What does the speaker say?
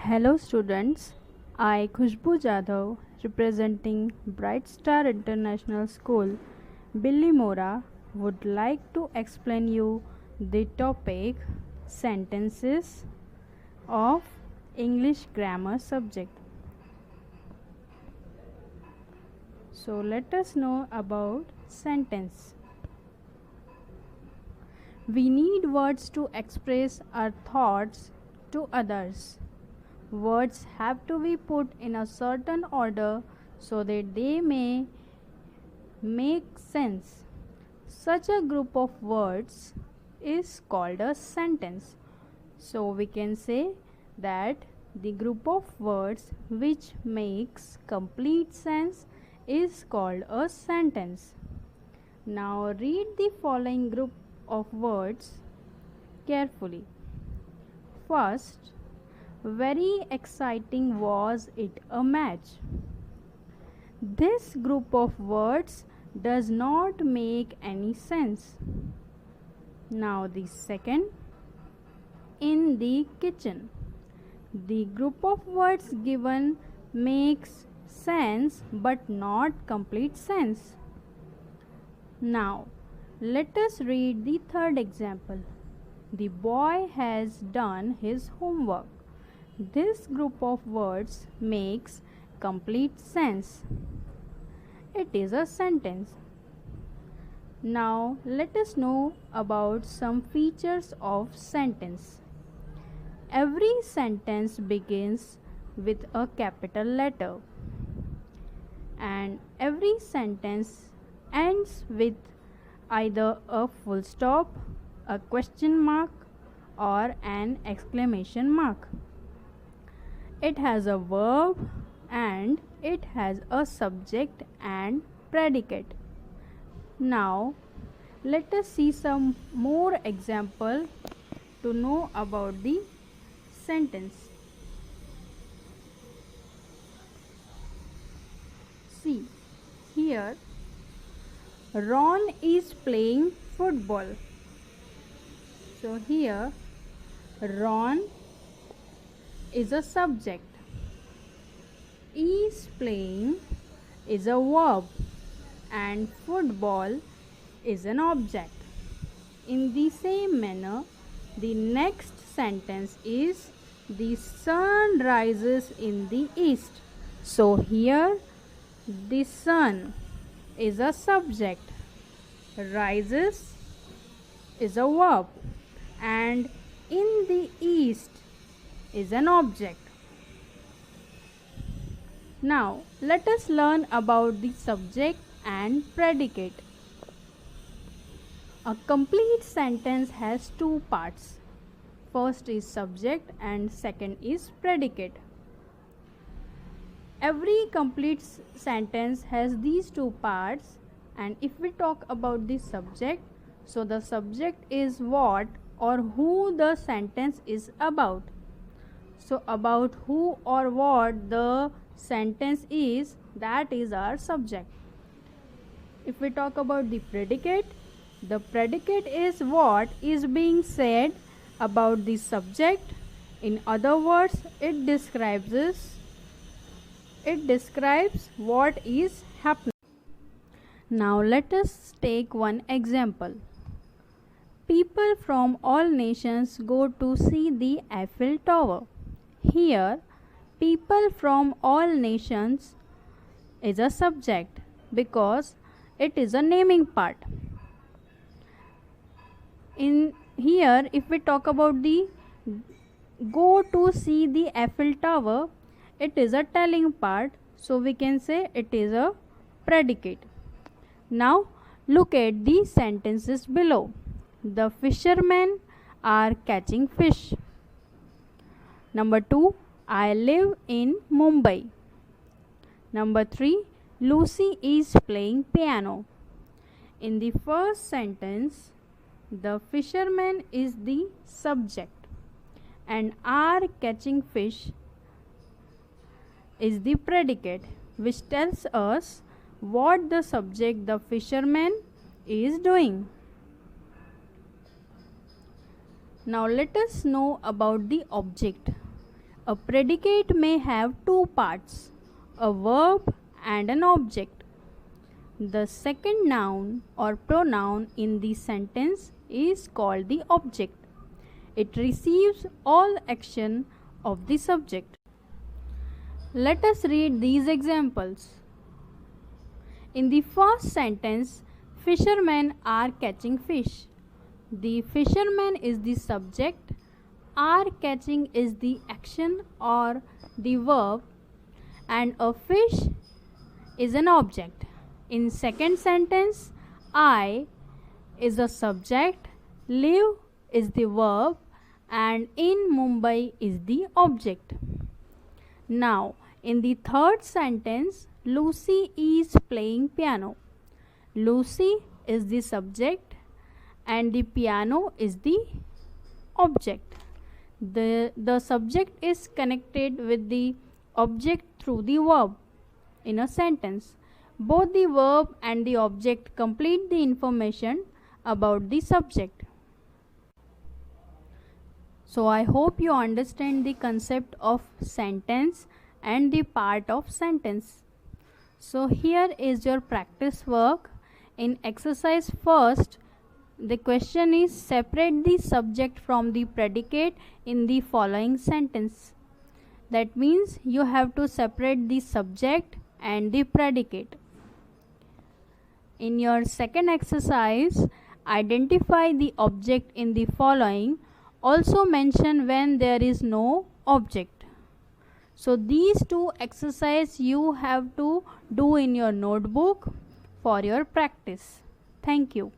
Hello students, I Khushbu Jadhav representing Bright Star International School, Billimora would like to explain you the topic sentences of English grammar subject. So let us know about sentence. We need words to express our thoughts to others. Words have to be put in a certain order so that they may make sense. Such a group of words is called a sentence. So we can say that the group of words which makes complete sense is called a sentence. Now read the following group of words carefully. First, very exciting was it a match. This group of words does not make any sense. Now the second, in the kitchen. The group of words given makes sense but not complete sense. Now let us read the third example. The boy has done his homework. This group of words makes complete sense. It is a sentence. Now let us know about some features of sentence. Every sentence begins with a capital letter and every sentence ends with either a full stop, a question mark or an exclamation mark. It has a verb and it has a subject and predicate. Now let us see some more example to know about the sentence. See here, Ron is playing football. So here Ron is a subject. Is playing is a verb and football is an object. In the same manner, the next sentence is the sun rises in the east. So here the sun is a subject, rises is a verb and in the east is an object. Now let us learn about the subject and predicate. A complete sentence has two parts. First is subject and second is predicate. Every complete sentence has these two parts, and if we talk about the subject, so the subject is what or who the sentence is about. So about who or what the sentence is, that is our subject. If we talk about the predicate is what is being said about the subject. In other words, it describes what is happening. Now let us take one example. People from all nations go to see the Eiffel Tower. Here, people from all nations is a subject because it is a naming part. In here, if we talk about the go to see the Eiffel Tower, it is a telling part, so we can say it is a predicate. Now look at the sentences below. The fishermen are catching fish. Number 2, I live in Mumbai. Number 3, Lucy is playing piano. In the first sentence, the fisherman is the subject and are catching fish is the predicate, which tells us what the subject, the fisherman, is doing. Now let us know about the object. A predicate may have two parts, a verb and an object. The second noun or pronoun in the sentence is called the object. It receives all action of the subject. Let us read these examples. In the first sentence, fishermen are catching fish. The fisherman is the subject, are catching is the action or the verb, and a fish is an object. In second sentence, I is the subject, live is the verb, and in Mumbai is the object. Now, in the third sentence, Lucy is playing piano. Lucy is the subject and the piano is the object. The subject is connected with the object through the verb in a sentence. Both the verb and the object complete the information about the subject. So I hope you understand the concept of sentence and the part of sentence. So here is your practice work. In exercise first, the question is separate the subject from the predicate in the following sentence. That means you have to separate the subject and the predicate. In your second exercise, identify the object in the following. Also mention when there is no object. So these two exercises you have to do in your notebook for your practice. Thank you.